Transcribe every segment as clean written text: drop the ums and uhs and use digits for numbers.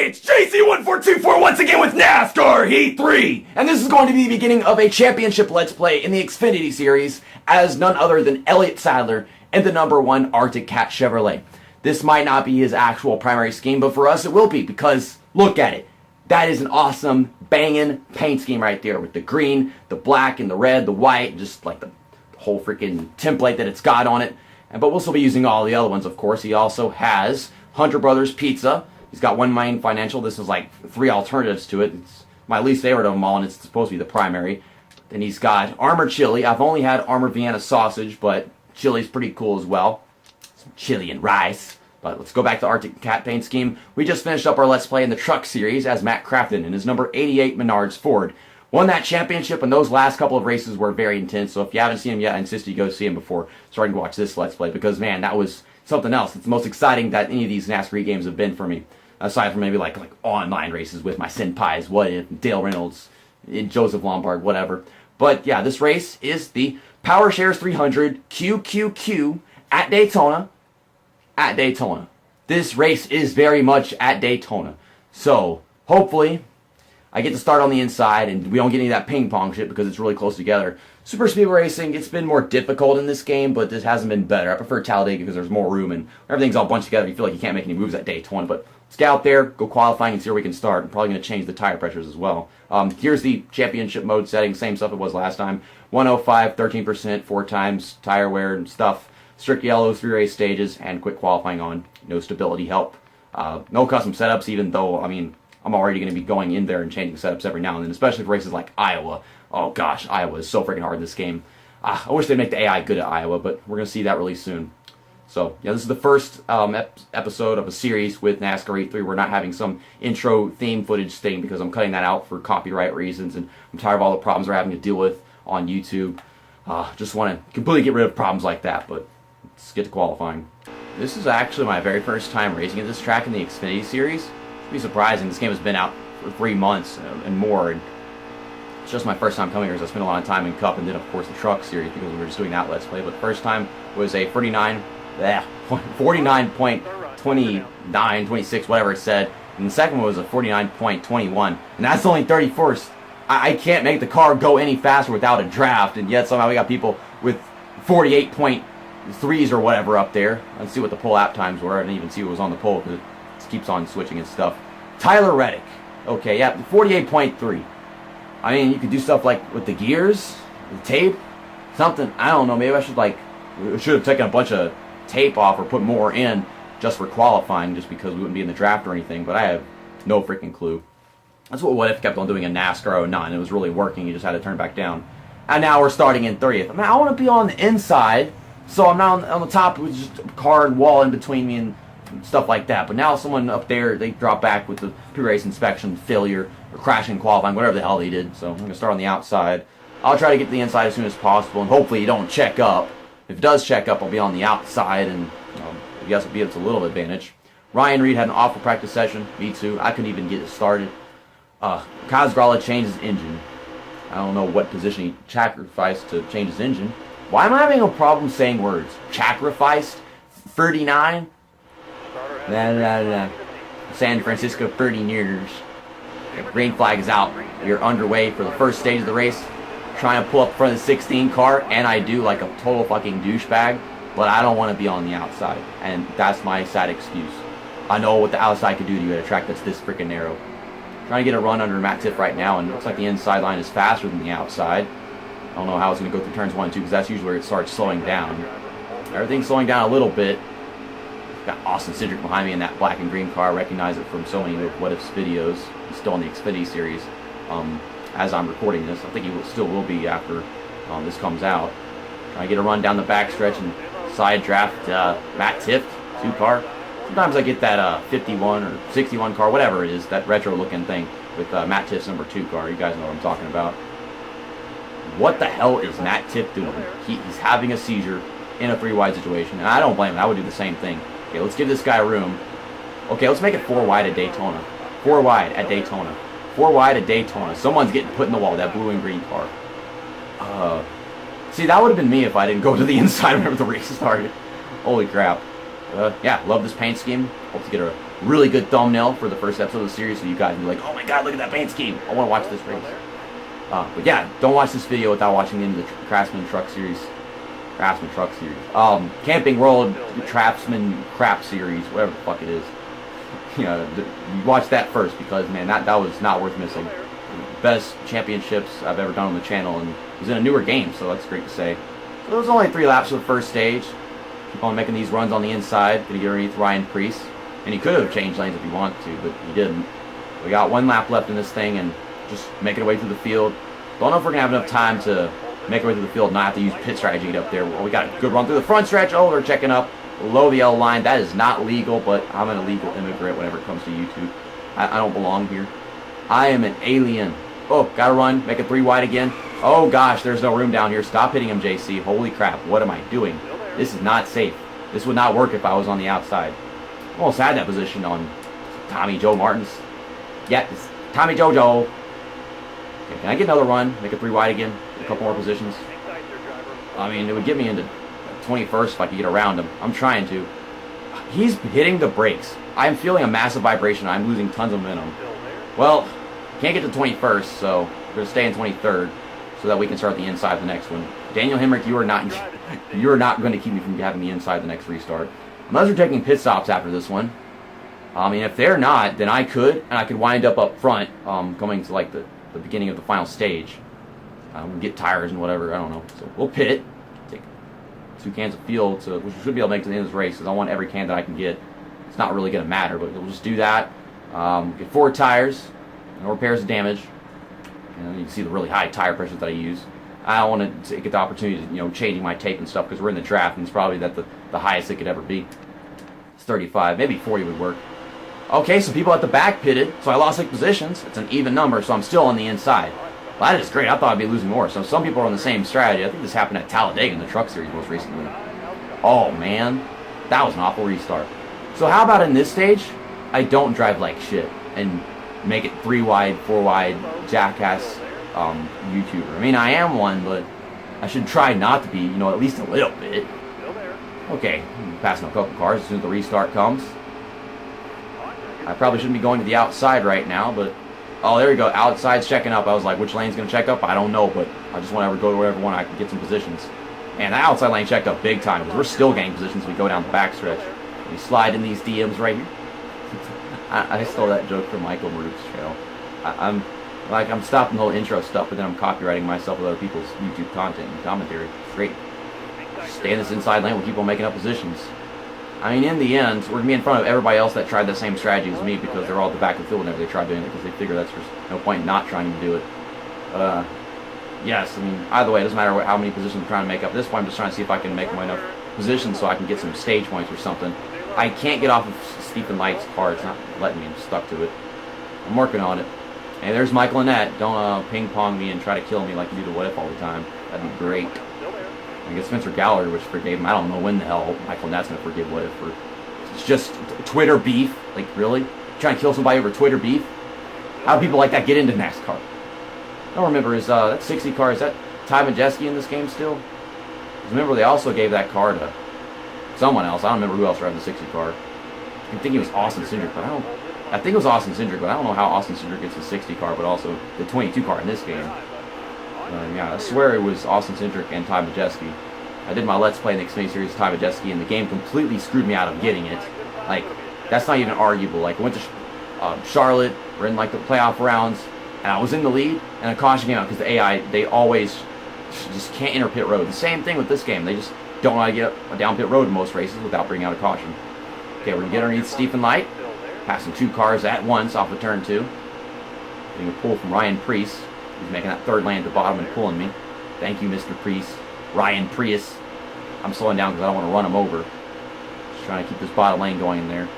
Hey, it's JC14244 once again with NASCAR Heat 3! And this is going to be the beginning of a championship Let's Play in the Xfinity Series as none other than Elliott Sadler and the #1 Arctic Cat Chevrolet. This might not be his actual primary scheme, but for us it will be because, look at it. That is an awesome, banging paint scheme right there with the green, the black, and the red, the white, just like the whole freaking template that it's got on it. But we'll still be using all the other ones, of course. He also has Hunter Brothers Pizza. He's got one main financial. This is like 3 alternatives to it. It's my least favorite of them all, and it's supposed to be the primary. Then he's got Armor Chili. I've only had Armor Vienna Sausage, but chili's pretty cool as well. Some chili and rice. But let's go back to Arctic Cat paint scheme. We just finished up our Let's Play in the Truck Series as Matt Crafton in his number 88 Menards Ford. Won that championship, and those last couple of races were very intense. So if you haven't seen him yet, I insist you go see him before starting to watch this Let's Play, because man, that was something else. It's the most exciting that any of these NASCAR games have been for me. Aside from maybe like online races with my senpais, What If, Dale Reynolds, Joseph Lombard, whatever. But yeah, this race is the Power Shares 300 QQQ at Daytona. At Daytona. This race is very much at Daytona. So hopefully I get to start on the inside and we don't get any of that ping pong shit because it's really close together. Super Speedway Racing, it's been more difficult in this game, but this hasn't been better. I prefer Talladega because there's more room and everything's all bunched together. You feel like you can't make any moves at Daytona, but let's get out there, go qualifying, and see where we can start. I'm probably going to change the tire pressures as well. Here's the championship mode setting, same stuff it was last time. 105, 13%, 4 times, tire wear and stuff. Strict yellow, 3 race stages, and quick qualifying on. No stability help. No custom setups, even though, I mean, I'm already going to be going in there and changing setups every now and then, especially for races like Iowa. Oh gosh, Iowa is so freaking hard in this game. I wish they'd make the AI good at Iowa, but we're going to see that really soon. So, yeah, this is the first episode of a series with NASCAR Heat 3. We're not having some intro theme footage thing because I'm cutting that out for copyright reasons, and I'm tired of all the problems we're having to deal with on YouTube. Just want to completely get rid of problems like that, but let's get to qualifying. This is actually my very first time racing at this track in the Xfinity Series. It'd be surprising. This game has been out for 3 months and more, and it's just my first time coming here because I spent a lot of time in Cup and then, of course, the Truck Series because we were just doing that Let's Play. But the first time was a 49.29, 26, whatever it said. And the second one was a 49.21. And that's only 31st. I can't make the car go any faster without a draft. And yet somehow we got people with 48.3s or whatever up there. Let's see what the pole lap times were. I didn't even see what was on the pole because it keeps on switching and stuff. Tyler Reddick. Okay, yeah, 48.3. I mean, you could do stuff like with the gears, the tape, something. I don't know. Maybe I should should have taken a bunch of tape off or put more in just for qualifying, just because we wouldn't be in the draft or anything. But I have no freaking clue. That's what If kept on doing in NASCAR 09. It was really working. You just had to turn back down. And now we're starting in 30th. I mean, I want to be on the inside, so I'm not on the top with just a car and wall in between me and stuff like that. But now someone up there, they drop back with the pre-race inspection failure or crashing qualifying, whatever the hell they did. So I'm going to start on the outside. I'll try to get to the inside as soon as possible, and hopefully you don't check up. If it does check up, I'll be on the outside, and I guess it'll be a little advantage. Ryan Reed had an awful practice session. Me too. I couldn't even get it started. Kaz Grala changed his engine. I don't know what position he sacrificed to change his engine. Why am I having a problem saying words? Sacrificed? 39? San Francisco 30 years. The green flag is out. You're underway for the first stage of the race. Trying to pull up in front of the 16 car, and I do like a total fucking douchebag, but I don't want to be on the outside, and that's my sad excuse. I know what the outside could do to you at a track that's this freaking narrow. Trying to get a run under Matt Tifft right now, and it looks like the inside line is faster than the outside. I don't know how it's going to go through turns 1 and 2, because that's usually where it starts slowing down. Everything's slowing down a little bit. Got Austin Cindric behind me in that black and green car. I recognize it from so many What Ifs videos. He's still in the Xfinity Series. As I'm recording this, I think he still will be after this comes out. Trying to get a run down the backstretch and side draft Matt Tifft 2 car. Sometimes I get that 51 or 61 car, whatever it is, that retro looking thing with Matt Tift's number 2 car. You guys know what I'm talking about. What the hell is Matt Tifft doing? He's having a seizure in a 3-wide situation, and I don't blame him. I would do the same thing. Okay, let's give this guy room. Okay, let's make it 4 wide at Daytona. 4 wide at Daytona. 4 wide at Daytona. Someone's getting put in the wall, that blue and green car. See, that would have been me if I didn't go to the inside whenever the race started. Holy crap. Yeah, love this paint scheme. Hope to get a really good thumbnail for the first episode of the series, so you guys can be like, oh my god, look at that paint scheme. I want to watch this race. But yeah, don't watch this video without watching the end of the Craftsman Truck Series. Camping World Craftsman Crap Series, whatever the fuck it is. You know, you watch that first because, man, that was not worth missing. Best championships I've ever done on the channel, and it was in a newer game, so that's great to say. So there was only 3 laps for the first stage. Keep on making these runs on the inside, gonna get underneath Ryan Preece. And he could have changed lanes if he wanted to, but he didn't. We got 1 lap left in this thing, and just making our way through the field. Don't know if we're gonna have enough time to make our way through the field and not have to use pit strategy to get up there. Well, we got a good run through the front stretch. Oh, they're checking up below the yellow line. That is not legal, but I'm an illegal immigrant whenever it comes to YouTube. I don't belong here. I am an alien. Oh, gotta run. Make it 3 wide again. Oh gosh, there's no room down here. Stop hitting him, JC. Holy crap, what am I doing? This is not safe. This would not work if I was on the outside. Almost had that position on Tommy Joe Martins. Yeah, it's Tommy Jojo. Okay, can I get another run? Make it 3 wide again. A couple more positions. I mean, it would get me into 21st if I could get around him. I'm trying to. He's hitting the brakes. I'm feeling a massive vibration. I'm losing tons of momentum. Well, can't get to 21st, so we're going to stay in 23rd so that we can start the inside of the next one. Daniel Hemrick, you are not going to keep me from having the inside the next restart. Unless we're taking pit stops after this one. I mean, if they're not, then I could wind up front, coming to like the beginning of the final stage. We'll get tires and whatever, I don't know. So we'll pit, take 2 cans of fuel, which we should be able to make to the end of this race, because I want every can that I can get. It's not really going to matter, but we'll just do that. Get 4 tires, no repairs of damage. And you can see the really high tire pressures that I use. I don't want to get the opportunity to, changing my tape and stuff, because we're in the draft, and it's probably the highest it could ever be. It's 35, maybe 40 would work. Okay, so people at the back pitted, so I lost 6 positions. It's an even number, so I'm still on the inside. Well, that is great. I thought I'd be losing more. So some people are on the same strategy. I think this happened at Talladega in the Truck Series most recently. Oh, man. That was an awful restart. So how about in this stage, I don't drive like shit and make it 3 wide, 4 wide, jackass YouTuber. I mean, I am one, but I should try not to be, at least a little bit. Okay, passing a couple cars as soon as the restart comes. I probably shouldn't be going to the outside right now, but... Oh, there we go. Outside's checking up. I was like, which lane's going to check up? I don't know, but I just want to go to wherever one I can get some positions. And the outside lane checked up big time, because we're still gaining positions as we go down the backstretch. We slide in these DMs right here. I stole that joke from Michael Marook's channel. I'm stopping the whole intro stuff, but then I'm copywriting myself with other people's YouTube content and commentary. It's great. Stay in this inside lane. We'll keep on making up positions. I mean, in the end, we're going to be in front of everybody else that tried the same strategy as me, because they're all at the back of the field whenever they try doing it, because they figure that's just no point in not trying to do it. Yes, I mean, either way, it doesn't matter how many positions I'm trying to make up. At this point, I'm just trying to see if I can make enough positions so I can get some stage points or something. I can't get off of Stephen Light's car. It's not letting me. I'm stuck to it. I'm working on it. Hey, there's Michael Annette. Don't ping-pong me and try to kill me like you do to What If all the time. That'd be great. I guess Spencer Gallagher, which forgave him. I don't know when the hell Michael Annette's going to forgive What If. It's just Twitter beef. Like, really? Trying to kill somebody over Twitter beef? How do people like that get into NASCAR? I don't remember, is that 60 car, is that Ty Majeski in this game still? 'Cause remember, they also gave that car to someone else. I don't remember who else drove the 60 car. I think it was Austin Cindric, but I think it was Austin Cindric, but I don't know how Austin Cindric gets the 60 car, but also the 22 car in this game. Yeah, I swear it was Austin Cindric and Ty Majeski. I did my Let's Play in the Xfinity Series with Ty Majeski, and the game completely screwed me out of getting it. Like, that's not even arguable. Like, I went to Charlotte, we're in like the playoff rounds, and I was in the lead, and a caution came out because the AI, they always just can't enter pit road. The same thing with this game. They just don't know how to get up down pit road in most races without bringing out a caution. Okay, we're going to get underneath Stephen Light, passing 2 cars at once off of turn 2. Getting a pull from Ryan Preece. He's making that 3rd lane at the bottom and pulling me. Thank you, Mr. Preece. Ryan Preece. I'm slowing down because I don't want to run him over. Just trying to keep this bottom lane going in there.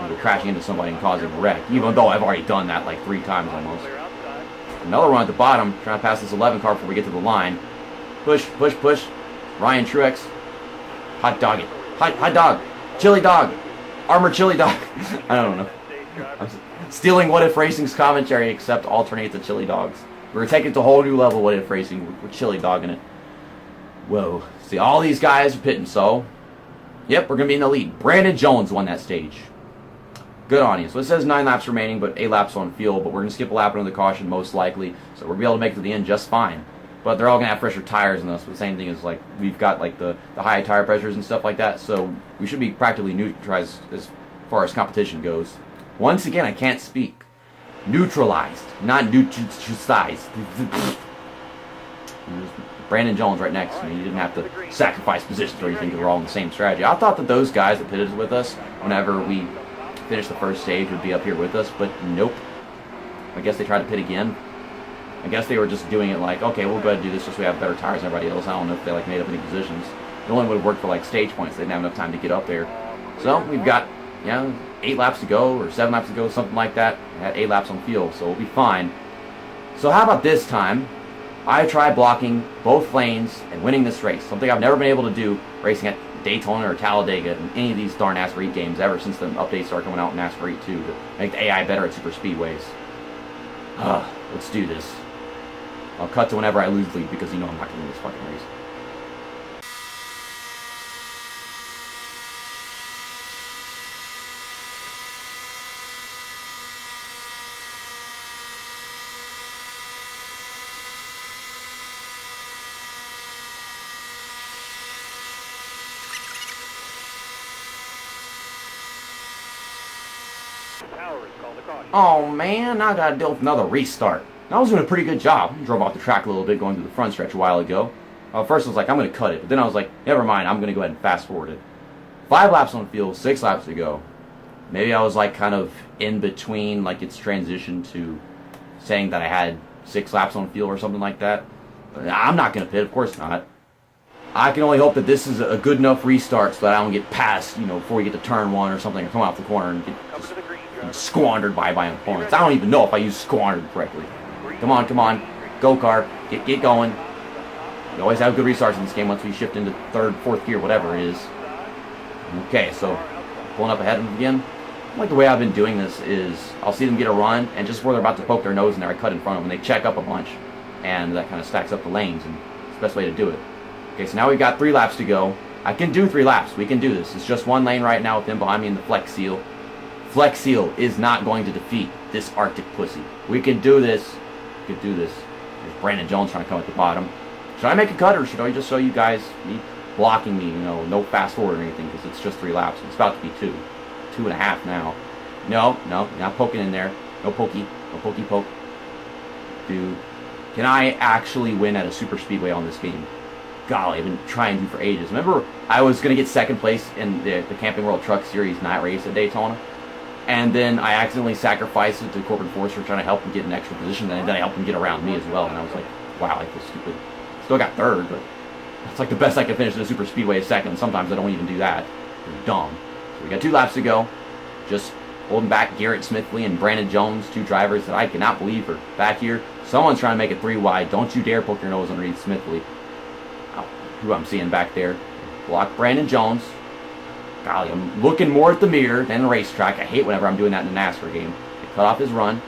We're crashing into somebody and causing a wreck, even though I've already done that like 3 times almost. Another one at the bottom, trying to pass this 11 car before we get to the line. Push, push, push. Ryan Truex. Hot dog it. Hot dog. Chili dog. Armored chili dog. I don't know. I'm stealing What If Racing's commentary, except alternate the chili dogs. We're taking it to a whole new level, What If Racing. We're chili dogging it. Whoa. See, all these guys are pitting, so... Yep, we're going to be in the lead. Brandon Jones won that stage. Good on you. So it says 9 laps remaining, but 8 laps on field. But we're going to skip a lap under the caution most likely. So we'll be able to make it to the end just fine. But they're all going to have fresher tires than us. But the same thing is like we've got like the high tire pressures and stuff like that. So we should be practically neutralized as far as competition goes. Once again, I can't speak. Neutralized, not neutralized. Brandon Jones right next to me. He didn't have to sacrifice positions or anything because we're all in the same strategy. I thought that those guys that pitted with us whenever we finished the first stage would be up here with us, but nope. I guess they tried to pit again. I guess they were just doing it like, okay, we'll go ahead and do this just so we have better tires than everybody else. I don't know if they like made up any positions. It only would have worked for like stage points. They didn't have enough time to get up there. So we've got, 8 laps to go or 7 laps to go, something like that. I had 8 laps on field, so we'll be fine. So how about this time? I try blocking both lanes and winning this race. Something I've never been able to do racing at Daytona or Talladega in any of these darn NASCAR Heat games ever since the updates started coming out in NASCAR Heat 2 to make the AI better at super speedways. Let's do this. I'll cut to whenever I lose the lead because I'm not going to win this fucking race. Oh man, now I gotta deal with another restart. I was doing a pretty good job. I drove off the track a little bit going through the front stretch a while ago. First I was like, I'm gonna cut it, but then I was like, never mind, I'm gonna go ahead and fast forward it. 5 laps on the field, 6 laps to go. Maybe I was like kind of in between, like it's transitioned to saying that I had 6 laps on the field or something like that. But I'm not gonna pit, of course not. I can only hope that this is a good enough restart so that I don't get past, before we get to turn 1 or something, or come off the corner and get squandered by opponents. I don't even know if I use squandered correctly. Come on, go car, get going. We always have good restarts in this game once we shift into 3rd, 4th gear, whatever it is. Okay, so pulling up ahead of them again. Like the way I've been doing this is I'll see them get a run, and just where they're about to poke their nose in there, I cut in front of them, and they check up a bunch, and that kind of stacks up the lanes, and it's the best way to do it. Okay, so now we've got 3 laps to go. I can do 3 laps. We can do this. It's just 1 lane right now with them behind me in the Flex Seal. Flex Seal is not going to defeat this Arctic pussy. We can do this. We can do this. There's Brandon Jones trying to come at the bottom. Should I make a cut, or should I just show you guys me blocking me, no fast forward or anything, because it's just 3 laps. It's about to be 2.5 now. No, not poking in there. No pokey poke. Dude, can I actually win at a super speedway on this game? Golly, I've been trying to for ages. Remember, I was going to get 2nd place in the Camping World Truck Series night race at Daytona? And then I accidentally sacrificed it to Corbin Forster trying to help him get an extra position, and then I helped him get around me as well. And I was like, wow, I feel stupid. Still got 3rd, but that's like the best I can finish in a super speedway is 2nd. Sometimes I don't even do that. It's dumb. So we got 2 laps to go. Just holding back Garrett Smithley and Brandon Jones, 2 drivers that I cannot believe are back here. Someone's trying to make it 3 wide. Don't you dare poke your nose underneath Smithley. Who I'm seeing back there. Block Brandon Jones. Golly, I'm looking more at the mirror than the racetrack. I hate whenever I'm doing that in a NASCAR game. They cut off his run.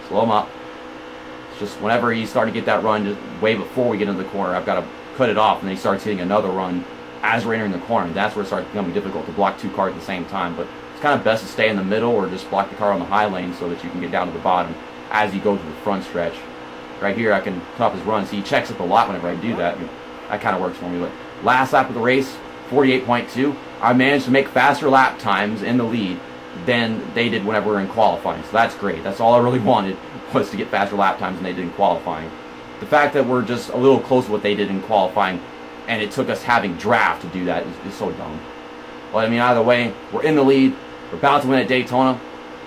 Slow him up. It's just whenever he's starting to get that run just way before we get into the corner, I've got to cut it off, and then he starts hitting another run as we're entering the corner. And that's where it starts becoming difficult to block 2 cars at the same time. But it's kind of best to stay in the middle or just block the car on the high lane so that you can get down to the bottom as you go to the front stretch. Right here, I can cut off his run. See, he checks up a lot whenever I do that. That kind of works for me. But last lap of the race, 48.2, I managed to make faster lap times in the lead than they did whenever we were in qualifying. So that's great. That's all I really wanted, was to get faster lap times than they did in qualifying. The fact that we're just a little close to what they did in qualifying, and it took us having draft to do that is so dumb. But I mean, either way, we're in the lead. We're about to win at Daytona.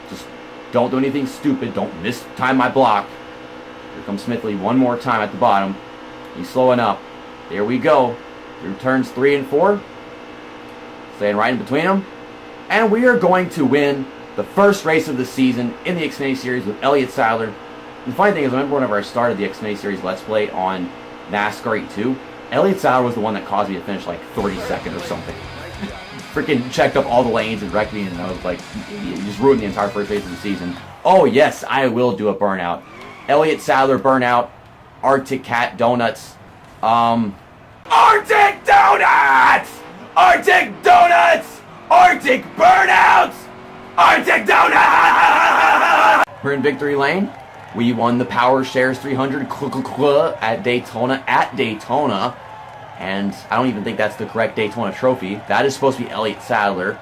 Just don't do anything stupid. Don't mistime my block. Here comes Smithley one more time at the bottom. He's slowing up. There we go. Through turns 3 and 4. Staying right in between them. And we are going to win the first race of the season in the Xfinity Series with Elliott Sadler. And the funny thing is, I remember whenever I started the Xfinity Series Let's Play on NASCAR Heat 2, Elliott Sadler was the one that caused me to finish like 32nd or something. Freaking checked up all the lanes and wrecked me, and I was like, you just ruined the entire first race of the season. Oh yes, I will do a burnout. Elliott Sadler burnout. Arctic Cat Donuts. Arctic Donuts! Arctic Donuts! Arctic Burnouts! Arctic down. We're in victory lane. We won the Power Shares 300 at Daytona. And I don't even think that's the correct Daytona trophy. That is supposed to be Elliott Sadler.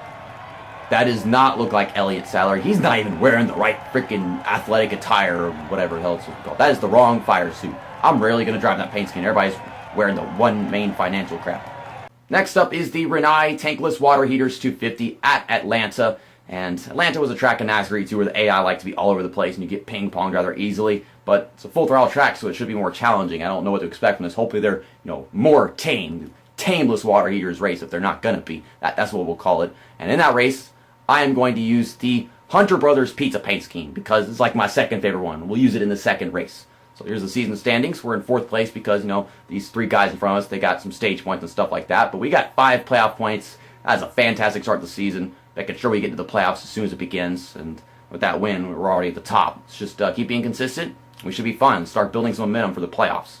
That does not look like Elliott Sadler. He's not even wearing the right freaking athletic attire or whatever the hell it's called. That is the wrong fire suit. I'm really going to drive that paint scheme. Everybody's wearing the one main financial crap. Next up is the Rinnai Tankless Water Heaters 250 at Atlanta. And Atlanta was a track in NASCAR E2 where the AI like to be all over the place and you get ping-ponged rather easily. But it's a full throttle track, so it should be more challenging. I don't know what to expect from this. Hopefully they're, more tameless water heaters race if they're not going to be. That's what we'll call it. And in that race, I am going to use the Hunter Brothers Pizza Paint Scheme because it's like my second favorite one. We'll use it in the second race. So here's the season standings. We're in 4th place because, these 3 guys in front of us, they got some stage points and stuff like that. But we got 5 playoff points. That's a fantastic start to the season. Making sure we get to the playoffs as soon as it begins. And with that win, we're already at the top. It's just keep being consistent. We should be fun. Start building some momentum for the playoffs.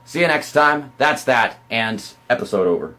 See you next time. That's that. And episode over.